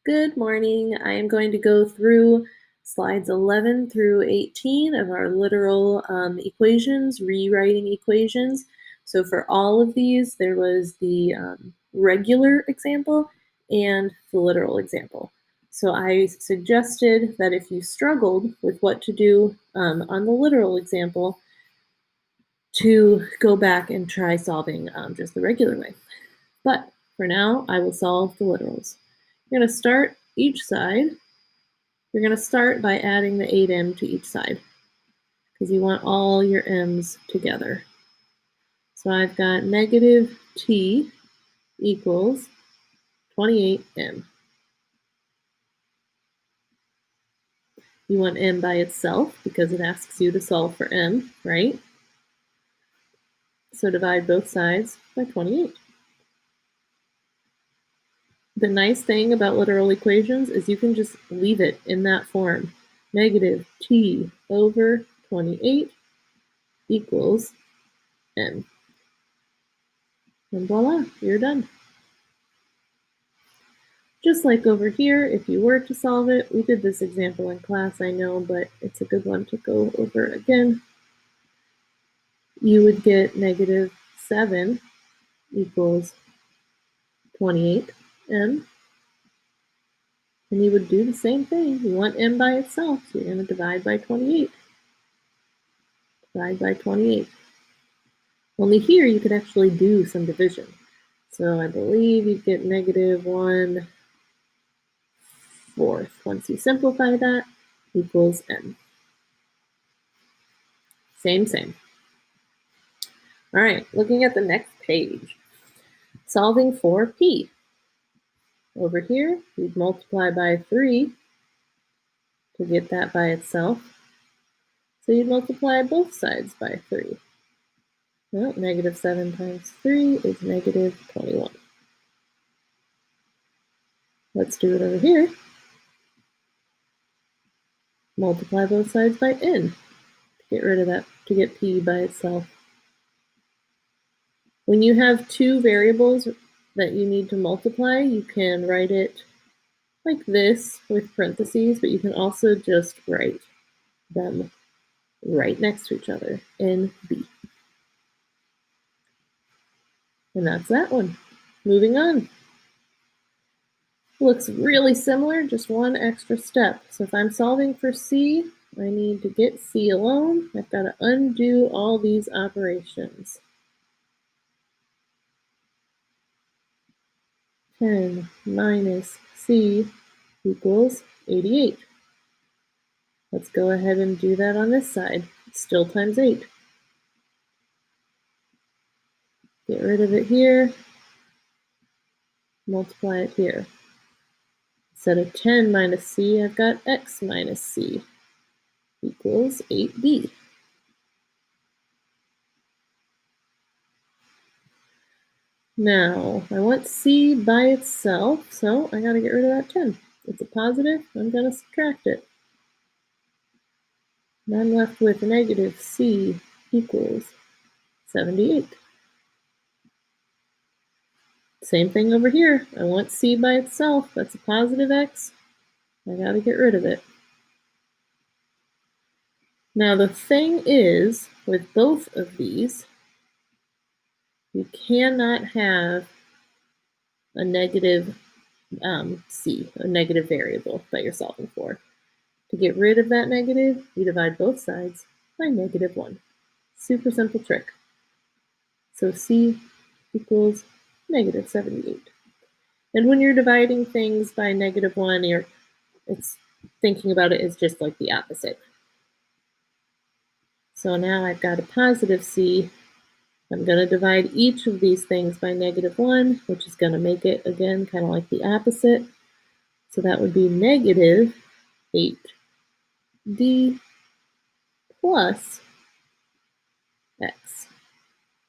Good morning. I am going to go through slides 11 through 18 of our literal equations, rewriting equations. So for all of these, there was the regular example and the literal example. So I suggested that if you struggled with what to do on the literal example, to go back and try solving just the regular way. But for now, I will solve the literals. You're going to start each side. You're going to start by adding the 8m to each side because you want all your m's together. So I've got negative t equals 28m. You want m by itself because it asks you to solve for m, right? So divide both sides by 28. The nice thing about literal equations is you can just leave it in that form. Negative t over 28 equals m. And voila, you're done. Just like over here, if you were to solve it, we did this example in class, I know, but it's a good one to go over again. You would get negative 7 equals 28m. And you would do the same thing. You want m by itself, so you're going to divide by 28. Divide by 28. Only here you could actually do some division. So I believe you get negative 1/4. Once you simplify that, equals m. Same. All right, looking at the next page. Solving for p. Over here, we'd multiply by 3 to get that by itself. So you'd multiply both sides by 3. Well, negative 7 times 3 is negative 21. Let's do it over here. Multiply both sides by n to get rid of that, to get p by itself. When you have two variables that you need to multiply, you can write it like this with parentheses, but you can also just write them right next to each other, n, b. And that's that one. Moving on. Looks really similar, just one extra step. So if I'm solving for c, I need to get c alone. I've got to undo all these operations. 10 minus c equals 88. Let's go ahead and do that on this side. It's still times 8. Get rid of it here. Multiply it here. Instead of 10 minus c, I've got x minus c equals 8b. Now, I want c by itself, so I got to get rid of that 10. It's a positive, I'm going to subtract it. And I'm left with negative c equals 78. Same thing over here. I want c by itself. That's a positive x. I got to get rid of it. Now, the thing is, with both of these, you cannot have a negative c, a negative variable that you're solving for. To get rid of that negative, you divide both sides by negative 1. Super simple trick. So c equals negative 78. And when you're dividing things by negative 1, it's thinking about it as just like the opposite. So now I've got a positive c. I'm going to divide each of these things by negative 1, which is going to make it, again, kind of like the opposite. So that would be negative 8d plus x.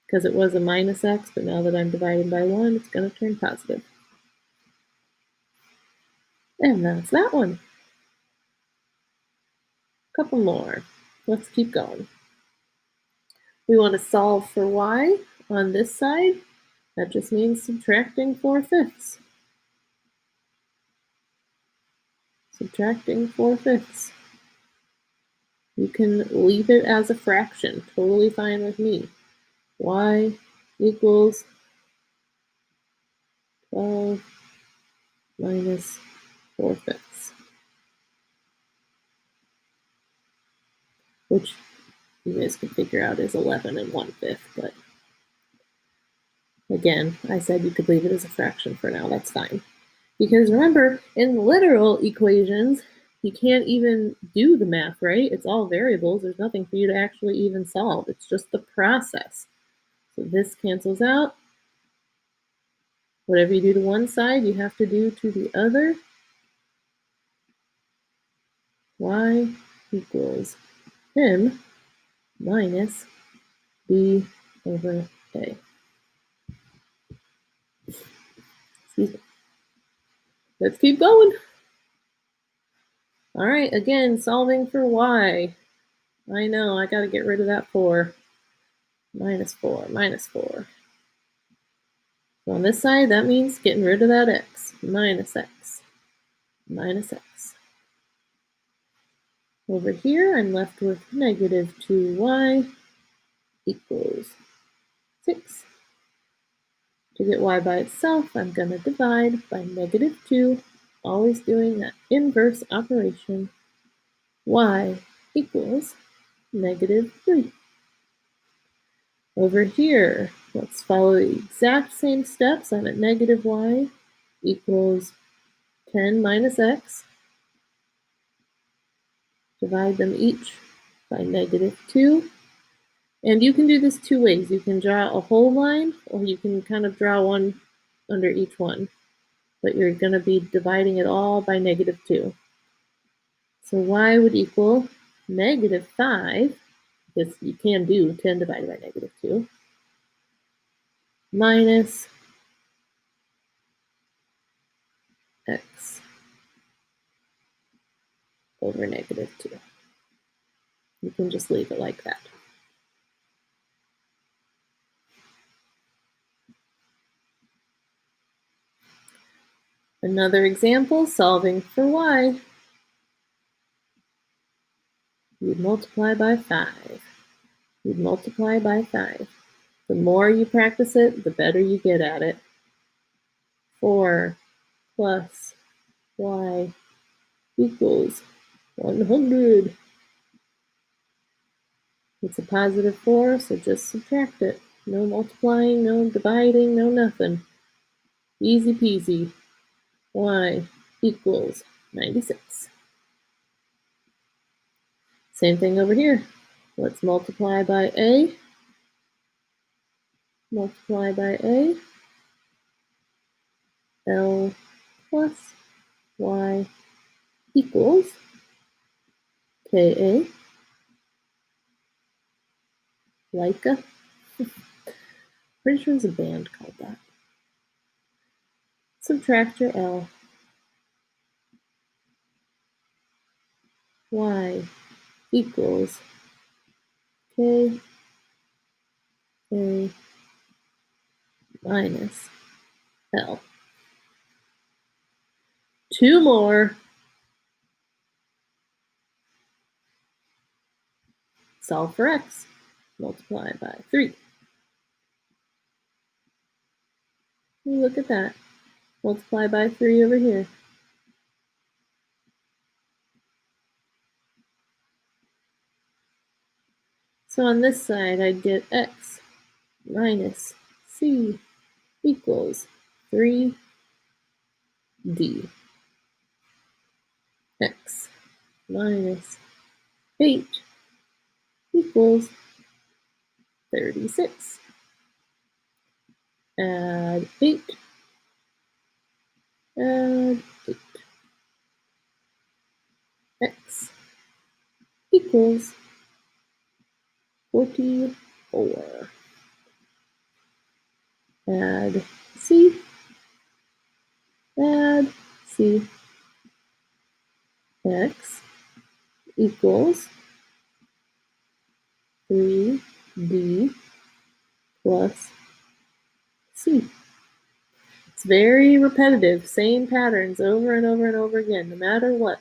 Because it was a minus x, but now that I'm dividing by 1, it's going to turn positive. And that's that one. A couple more. Let's keep going. We want to solve for y on this side. That just means subtracting 4/5. subtracting 4/5. You can leave it as a fraction, totally fine with me. Y equals 12 minus 4/5, which you guys can figure out is 11 and 1/5, but again, I said you could leave it as a fraction for now, that's fine. Because remember, in literal equations, you can't even do the math, right? It's all variables. There's nothing for you to actually even solve. It's just the process. So this cancels out. Whatever you do to one side, you have to do to the other. Y equals m minus b over a. Excuse me. Let's keep going. All right, again, solving for y. I know, I gotta get rid of that 4. Minus 4, minus 4. So on this side, that means getting rid of that x. Minus x. Minus x. Over here, I'm left with negative 2y equals 6. To get y by itself, I'm going to divide by negative 2, always doing that inverse operation. Y equals negative 3. Over here, let's follow the exact same steps. I'm at negative y equals 10 minus x. Divide them each by negative 2. And you can do this two ways. You can draw a whole line, or you can kind of draw one under each one. But you're going to be dividing it all by negative 2. So y would equal negative 5, because you can do 10 divided by negative 2, minus x over negative 2. You can just leave it like that. Another example, solving for y. You'd multiply by 5. You'd multiply by 5. The more you practice it, the better you get at it. 4 plus y equals 100. It's a positive 4, so just subtract it. No multiplying, no dividing, no nothing. Easy peasy. Y equals 96. Same thing over here. Let's multiply by a. Multiply by a. L plus y equals Ka. Leica. Pretty sure there's a band called that. Subtract your L. Y equals K A minus L. 2 more. Solve for x. Multiply by 3. Look at that. Multiply by 3 over here. So on this side, I'd get x minus c equals 3d. X minus 8 equals 36. Add 8. Add 8. X equals 44. Add C. Add C. X equals 3D plus C. It's very repetitive, same patterns over and over and over again, no matter what.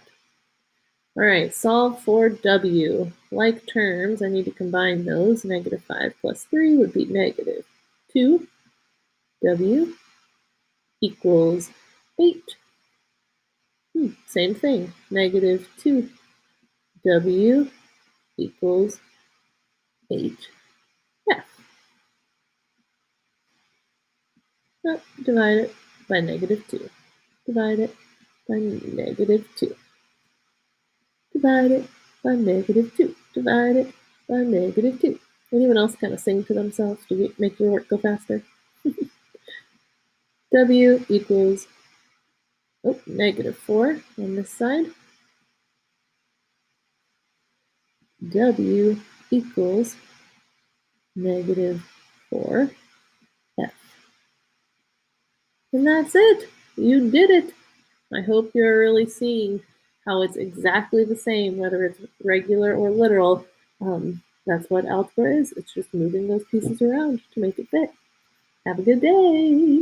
All right, solve for W. Like terms, I need to combine those. -5 plus 3 would be -2. W equals 8. Same thing, -2. W equals 8F. Oh, divide it by -2. Divide it by -2. Divide it by -2. Divide it by -2. Anyone else kind of sing to themselves to make your work go faster? W equals, -4 on this side. W equals -4F. And that's it. You did it. I hope you're really seeing how it's exactly the same, whether it's regular or literal. That's what algebra is. It's just moving those pieces around to make it fit. Have a good day.